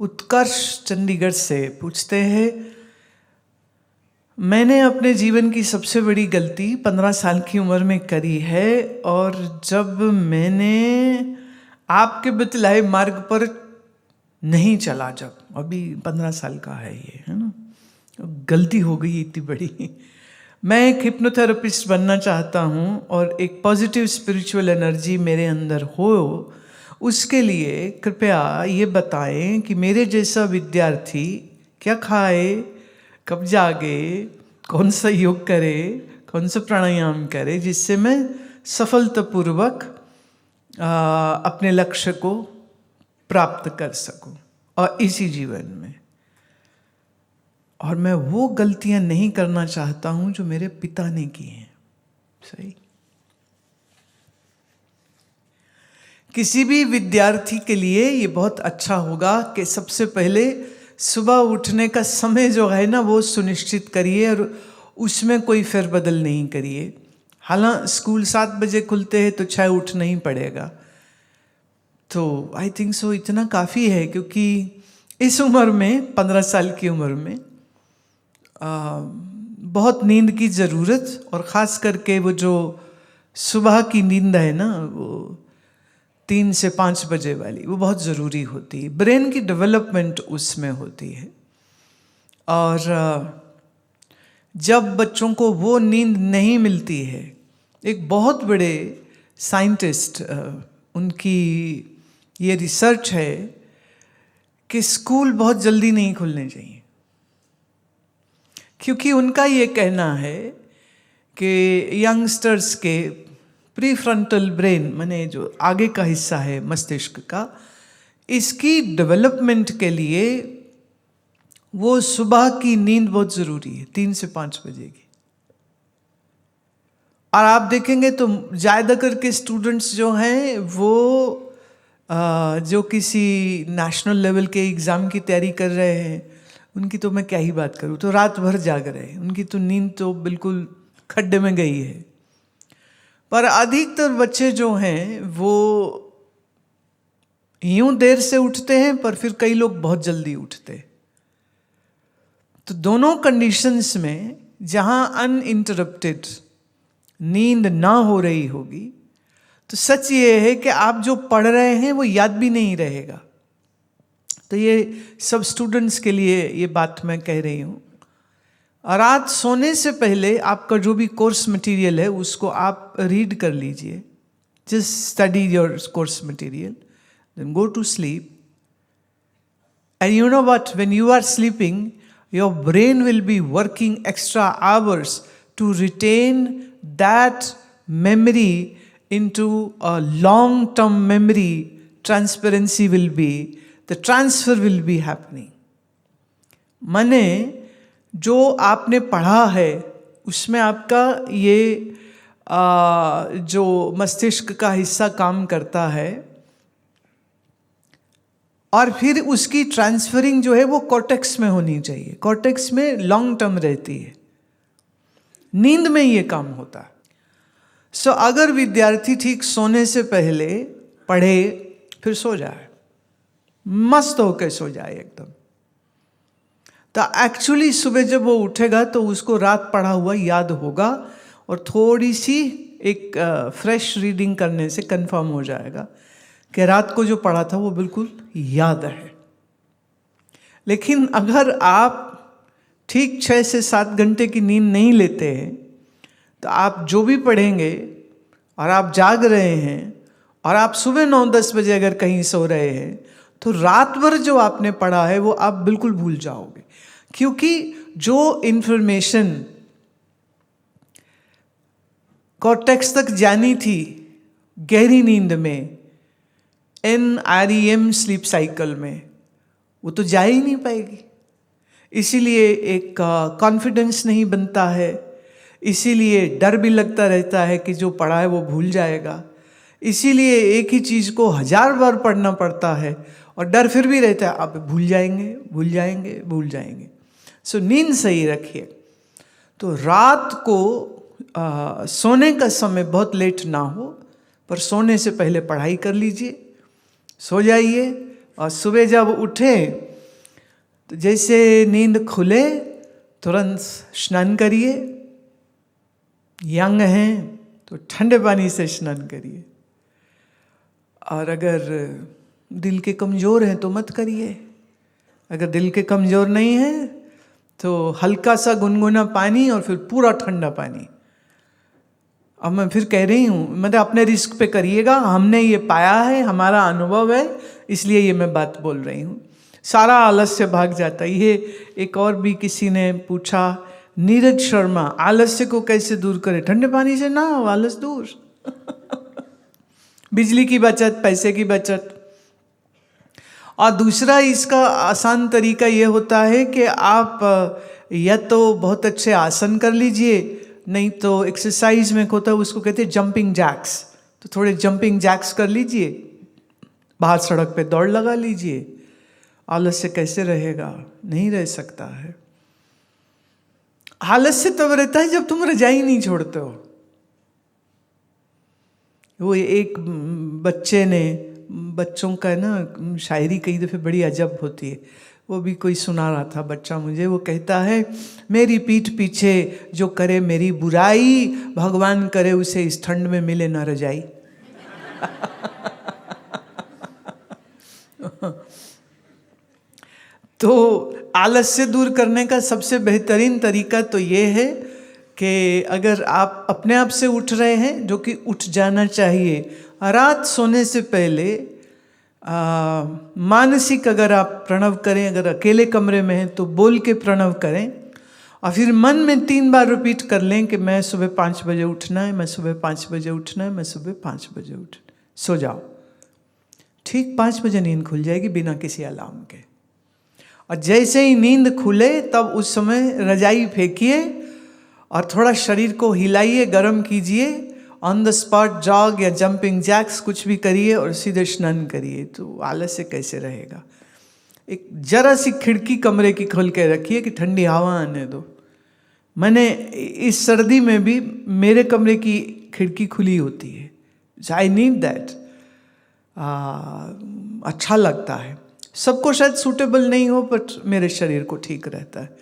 उत्कर्ष चंडीगढ़ से पूछते हैं, मैंने अपने जीवन की सबसे बड़ी गलती 15 साल की उम्र में करी है और जब मैंने आपके बतलाए मार्ग पर नहीं चला, जब अभी 15 साल का है ये, है ना, गलती हो गई इतनी बड़ी। मैं एक हिप्नोथेरेपिस्ट बनना चाहता हूँ और एक पॉजिटिव स्पिरिचुअल एनर्जी मेरे अंदर हो, उसके लिए कृपया ये बताएं कि मेरे जैसा विद्यार्थी क्या खाए, कब जागे, कौन सा योग करे, कौन सा प्राणायाम करे, जिससे मैं सफलतापूर्वक अपने लक्ष्य को प्राप्त कर सकूं और इसी जीवन में। और मैं वो गलतियां नहीं करना चाहता हूं जो मेरे पिता ने की हैं। सही। किसी भी विद्यार्थी के लिए ये बहुत अच्छा होगा कि सबसे पहले सुबह उठने का समय जो है ना वो सुनिश्चित करिए और उसमें कोई फेरबदल नहीं करिए। हालांकि स्कूल 7 बजे खुलते हैं तो 6 उठना ही पड़ेगा। तो आई थिंक सो इतना काफ़ी है, क्योंकि इस उम्र में 15 साल की उम्र में बहुत नींद की ज़रूरत, और ख़ास करके वो जो सुबह की नींद है ना, वो 3 से 5 बजे वाली, वो बहुत ज़रूरी होती है। ब्रेन की डेवलपमेंट उसमें होती है। और जब बच्चों को वो नींद नहीं मिलती है, एक बहुत बड़े साइंटिस्ट, उनकी ये रिसर्च है कि स्कूल बहुत जल्दी नहीं खुलने चाहिए, क्योंकि उनका ये कहना है कि यंगस्टर्स के प्रीफ्रंटल ब्रेन, माने जो आगे का हिस्सा है मस्तिष्क का, इसकी डेवलपमेंट के लिए वो सुबह की नींद बहुत ज़रूरी है, 3 से 5 बजे की। और आप देखेंगे तो ज़्यादा करके स्टूडेंट्स जो हैं वो जो किसी नेशनल लेवल के एग्ज़ाम की तैयारी कर रहे हैं, उनकी तो मैं क्या ही बात करूँ, तो रात भर जाग रहे हैं, उनकी तो नींद तो बिल्कुल खड्डे में गई है। पर अधिकतर बच्चे जो हैं वो यूं देर से उठते हैं, पर फिर कई लोग बहुत जल्दी उठते। तो दोनों कंडीशंस में जहां अनइंटरप्टेड नींद ना हो रही होगी, तो सच ये है कि आप जो पढ़ रहे हैं वो याद भी नहीं रहेगा। तो ये सब स्टूडेंट्स के लिए ये बात मैं कह रही हूँ। और रात सोने से पहले आपका जो भी कोर्स मटेरियल है उसको आप रीड कर लीजिए। Just study your course material, then go to sleep. And you know what, when you are sleeping, your brain will be working extra hours to retain that memory into a long-term memory. Transparency will be, the transfer will be happening. माने जो आपने पढ़ा है उसमें आपका ये जो मस्तिष्क का हिस्सा काम करता है, और फिर उसकी ट्रांसफरिंग जो है वो कॉर्टेक्स में होनी चाहिए। कॉर्टेक्स में लॉन्ग टर्म रहती है, नींद में ये काम होता है। सो अगर विद्यार्थी ठीक सोने से पहले पढ़े, फिर सो जाए, मस्त होकर सो जाए एकदम, तो एक्चुअली सुबह जब वो उठेगा तो उसको रात पढ़ा हुआ याद होगा, और थोड़ी सी एक फ्रेश रीडिंग करने से कंफर्म हो जाएगा कि रात को जो पढ़ा था वो बिल्कुल याद है। लेकिन अगर आप ठीक 6 से 7 घंटे की नींद नहीं लेते हैं, तो आप जो भी पढ़ेंगे और आप जाग रहे हैं और आप सुबह 9-10 बजे अगर कहीं सो रहे हैं, तो रात भर जो आपने पढ़ा है वो आप बिल्कुल भूल जाओगे। क्योंकि जो इन्फॉर्मेशन कॉर्टेक्स तक जानी थी गहरी नींद में, NREM स्लीप साइकिल में, वो तो जा ही नहीं पाएगी। इसीलिए एक कॉन्फिडेंस नहीं बनता है, इसीलिए डर भी लगता रहता है कि जो पढ़ा है वो भूल जाएगा। इसीलिए एक ही चीज़ को 1000 बार पढ़ना पड़ता है और डर फिर भी रहता है, आप भूल जाएंगे, भूल जाएंगे, भूल जाएंगे। सो नींद सही रखिए। तो रात को सोने का समय बहुत लेट ना हो, पर सोने से पहले पढ़ाई कर लीजिए, सो जाइए, और सुबह जब उठें तो जैसे नींद खुले तुरंत स्नान करिए, यंग हैं तो ठंडे पानी से स्नान करिए, और अगर दिल के कमज़ोर हैं तो मत करिए। अगर दिल के कमज़ोर नहीं हैं तो हल्का सा गुनगुना पानी और फिर पूरा ठंडा पानी। अब मैं फिर कह रही हूँ, मतलब अपने रिस्क पे करिएगा, हमने ये पाया है, हमारा अनुभव है, इसलिए ये मैं बात बोल रही हूँ। सारा आलस्य भाग जाता है। ये एक और भी किसी ने पूछा, नीरज शर्मा, आलस्य को कैसे दूर करे? ठंडे पानी से ना हो आलस दूर। बिजली की बचत, पैसे की बचत। और दूसरा इसका आसान तरीका ये होता है कि आप या तो बहुत अच्छे आसन कर लीजिए, नहीं तो एक्सरसाइज में होता है, उसको कहते हैं जंपिंग जैक्स, तो थोड़े जंपिंग जैक्स कर लीजिए, बाहर सड़क पे दौड़ लगा लीजिए। आलस्य कैसे रहेगा? नहीं रह सकता है। आलस्य तब रहता है जब तुम रजाई नहीं छोड़ते हो। वो एक बच्चे ने, बच्चों का ना शायरी कई दफ़े बड़ी अजब होती है, वो भी कोई सुना रहा था बच्चा मुझे, वो कहता है, मेरी पीठ पीछे जो करे मेरी बुराई, भगवान करे उसे इस ठंड में मिले ना रजाई। तो आलस्य दूर करने का सबसे बेहतरीन तरीका तो ये है कि अगर आप अपने आप से उठ रहे हैं, जो कि उठ जाना चाहिए, रात सोने से पहले मानसिक अगर आप प्रणव करें, अगर अकेले कमरे में हैं तो बोल के प्रणव करें, और फिर मन में 3 बार रिपीट कर लें कि मैं सुबह 5 बजे उठना है, मैं सुबह 5 बजे उठना है, मैं सुबह 5 बजे उठना। सो जाओ, ठीक 5 बजे नींद खुल जाएगी बिना किसी अलार्म के। और जैसे ही नींद खुले तब उस समय रजाई फेंकिए और थोड़ा शरीर को हिलाइए, गर्म कीजिए, ऑन द स्पॉट जॉग या जंपिंग जैक्स कुछ भी करिए और सीधे स्नान करिए। तो आलस्य कैसे रहेगा? एक जरा सी खिड़की कमरे की खोल के रखिए कि ठंडी हवा आने दो। मैंने इस सर्दी में भी मेरे कमरे की खिड़की खुली होती है, आई नीड दैट। अच्छा लगता है। सबको शायद सूटेबल नहीं हो, बट मेरे शरीर को ठीक रहता है।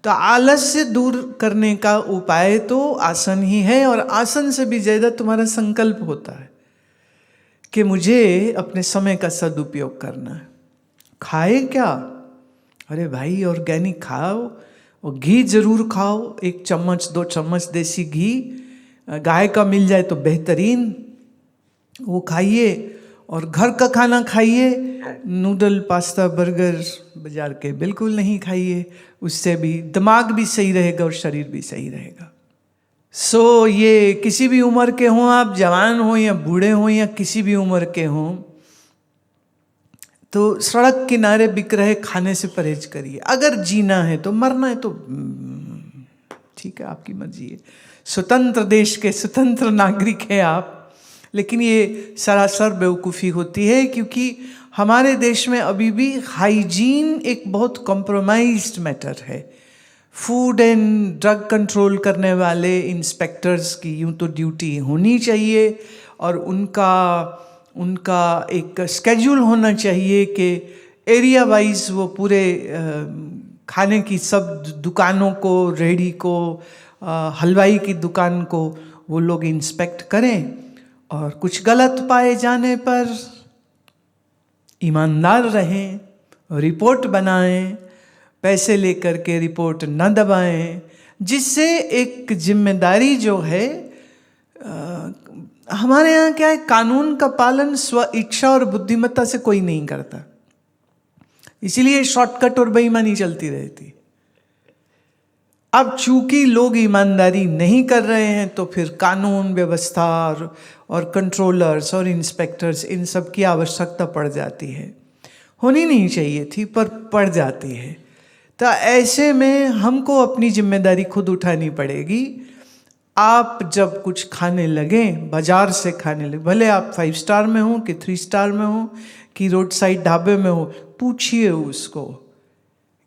तो आलस्य दूर करने का उपाय तो आसन ही है, और आसन से भी ज़्यादा तुम्हारा संकल्प होता है कि मुझे अपने समय का सदुपयोग करना है। खाए क्या? अरे भाई ऑर्गेनिक खाओ, और घी जरूर खाओ, 1 चम्मच 2 चम्मच देसी घी, गाय का मिल जाए तो बेहतरीन, वो खाइए। और घर का खाना खाइए, नूडल पास्ता बर्गर बाजार के बिल्कुल नहीं खाइए, उससे भी दिमाग भी सही रहेगा और शरीर भी सही रहेगा। सो ये किसी भी उम्र के हों, आप जवान हो या बूढ़े हों या किसी भी उम्र के हों, तो सड़क किनारे बिक रहे खाने से परहेज करिए। अगर जीना है तो, मरना है तो ठीक है, आपकी मर्जी है। स्वतंत्र देश के स्वतंत्र नागरिक हैं आप, लेकिन ये सरासर बेवकूफ़ी होती है, क्योंकि हमारे देश में अभी भी हाइजीन एक बहुत कॉम्प्रोमाइज्ड मैटर है। फूड एंड ड्रग कंट्रोल करने वाले इंस्पेक्टर्स की यूँ तो ड्यूटी होनी चाहिए, और उनका एक स्केड्यूल होना चाहिए कि एरिया वाइज वो पूरे खाने की सब दुकानों को, रेहड़ी को, हलवाई की दुकान को वो लोग इंस्पेक्ट करें, और कुछ गलत पाए जाने पर ईमानदार रहें, रिपोर्ट बनाएं, पैसे लेकर के रिपोर्ट न दबाएं, जिससे एक जिम्मेदारी जो है, हमारे यहाँ क्या है, कानून का पालन स्व इच्छा और बुद्धिमत्ता से कोई नहीं करता, इसीलिए शॉर्टकट और बेईमानी चलती रहती। अब चूंकि लोग ईमानदारी नहीं कर रहे हैं, तो फिर कानून व्यवस्था और कंट्रोलर्स और इंस्पेक्टर्स, इन सब की आवश्यकता पड़ जाती है। होनी नहीं चाहिए थी, पर पड़ जाती है। तो ऐसे में हमको अपनी जिम्मेदारी खुद उठानी पड़ेगी। आप जब कुछ खाने लगें, बाजार से खाने लगे, भले आप 5 स्टार में हो कि 3 स्टार में हो कि रोड साइड ढाबे में हो, पूछिए उसको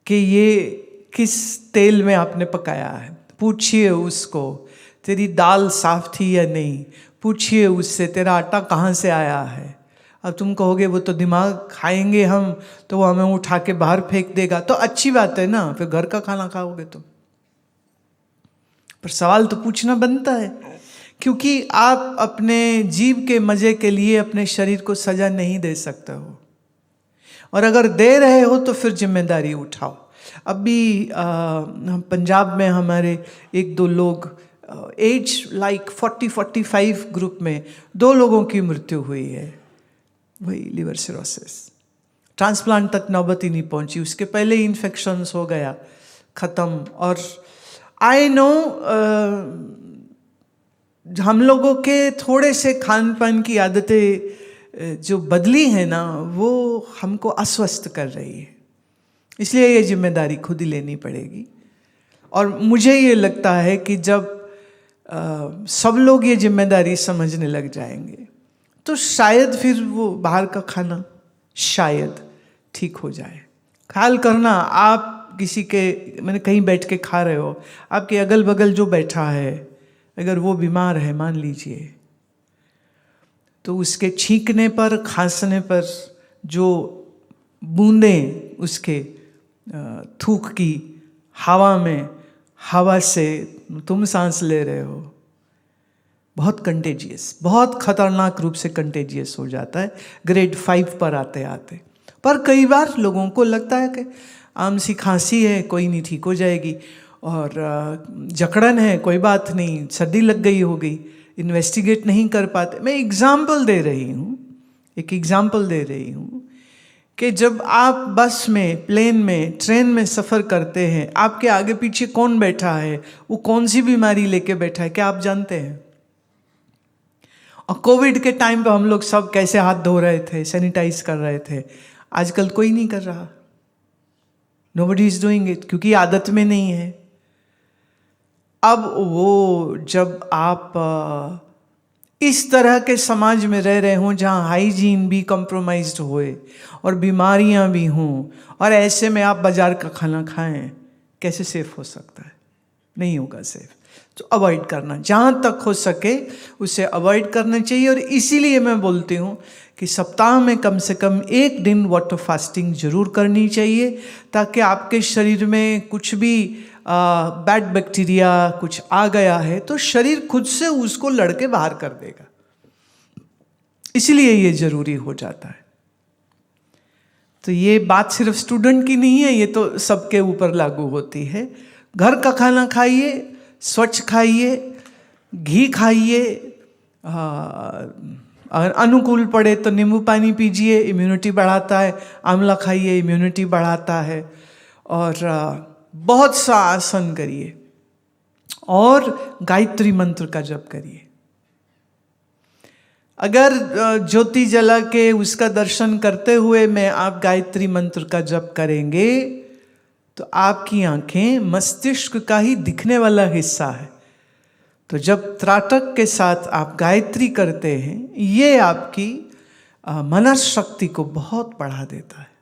कि ये किस तेल में आपने पकाया है। पूछिए उसको तेरी दाल साफ थी या नहीं। पूछिए उससे तेरा आटा कहाँ से आया है। अब तुम कहोगे वो तो दिमाग खाएंगे हम, तो वो हमें उठा के बाहर फेंक देगा, तो अच्छी बात है ना, फिर घर का खाना खाओगे तुम। पर सवाल तो पूछना बनता है, क्योंकि आप अपने जीव के मजे के लिए अपने शरीर को सजा नहीं दे सकते हो, और अगर दे रहे हो तो फिर जिम्मेदारी उठाओ। अभी पंजाब में हमारे एक दो लोग एज लाइक 40-45 ग्रुप में 2 लोगों की मृत्यु हुई है, वही लिवर सिरोसिस। ट्रांसप्लांट तक नौबत ही नहीं पहुंची, उसके पहले ही इन्फेक्शंस हो गया, ख़त्म। और आई नो हम लोगों के थोड़े से खान पान की आदतें जो बदली है ना, वो हमको अस्वस्थ कर रही है, इसलिए ये जिम्मेदारी खुद ही लेनी पड़ेगी। और मुझे ये लगता है कि जब सब लोग ये जिम्मेदारी समझने लग जाएंगे तो शायद फिर वो बाहर का खाना शायद ठीक हो जाए। ख्याल करना, आप किसी के मैंने कहीं बैठ के खा रहे हो, आपके अगल बगल जो बैठा है अगर वो बीमार है मान लीजिए, तो उसके छींकने पर, खांसने पर जो बूंदें उसके थूक की हवा में, हवा से तुम सांस ले रहे हो, बहुत कंटेजियस, बहुत खतरनाक रूप से कंटेजियस हो जाता है ग्रेड 5 पर आते आते। पर कई बार लोगों को लगता है कि आम सी खांसी है, कोई नहीं, ठीक हो जाएगी, और जकड़न है, कोई बात नहीं, सर्दी लग गई होगी, इन्वेस्टिगेट नहीं कर पाते। मैं एग्जाम्पल दे रही हूँ, एक एग्जाम्पल दे रही हूँ कि जब आप बस में, प्लेन में, ट्रेन में सफ़र करते हैं, आपके आगे पीछे कौन बैठा है, वो कौन सी बीमारी लेके बैठा है, क्या आप जानते हैं? और कोविड के टाइम पे हम लोग सब कैसे हाथ धो रहे थे, सैनिटाइज कर रहे थे, आजकल कोई नहीं कर रहा। नोबडी इज डूइंग इट, क्योंकि आदत में नहीं है। अब वो जब आप इस तरह के समाज में रह रहे हों जहाँ हाइजीन भी कॉम्प्रोमाइज्ड होए और बीमारियाँ भी हों, और ऐसे में आप बाजार का खाना खाएं, कैसे सेफ हो सकता है? नहीं होगा सेफ। तो अवॉइड करना, जहाँ तक हो सके उसे अवॉइड करना चाहिए। और इसीलिए मैं बोलती हूँ कि सप्ताह में कम से कम 1 दिन वाटर फास्टिंग जरूर करनी चाहिए, ताकि आपके शरीर में कुछ भी बैड बैक्टीरिया कुछ आ गया है तो शरीर खुद से उसको लड़के बाहर कर देगा, इसलिए ये जरूरी हो जाता है। तो ये बात सिर्फ स्टूडेंट की नहीं है, ये तो सबके ऊपर लागू होती है। घर का खाना खाइए, स्वच्छ खाइए, घी खाइए, अगर अनुकूल पड़े तो नींबू पानी पीजिए, इम्यूनिटी बढ़ाता है, आंवला खाइए, इम्यूनिटी बढ़ाता है, और बहुत सा आसन करिए और गायत्री मंत्र का जप करिए। अगर ज्योति जला के उसका दर्शन करते हुए में आप गायत्री मंत्र का जप करेंगे तो आपकी आंखें मस्तिष्क का ही दिखने वाला हिस्सा है। तो जब त्राटक के साथ आप गायत्री करते हैं, ये आपकी मनस शक्ति को बहुत बढ़ा देता है।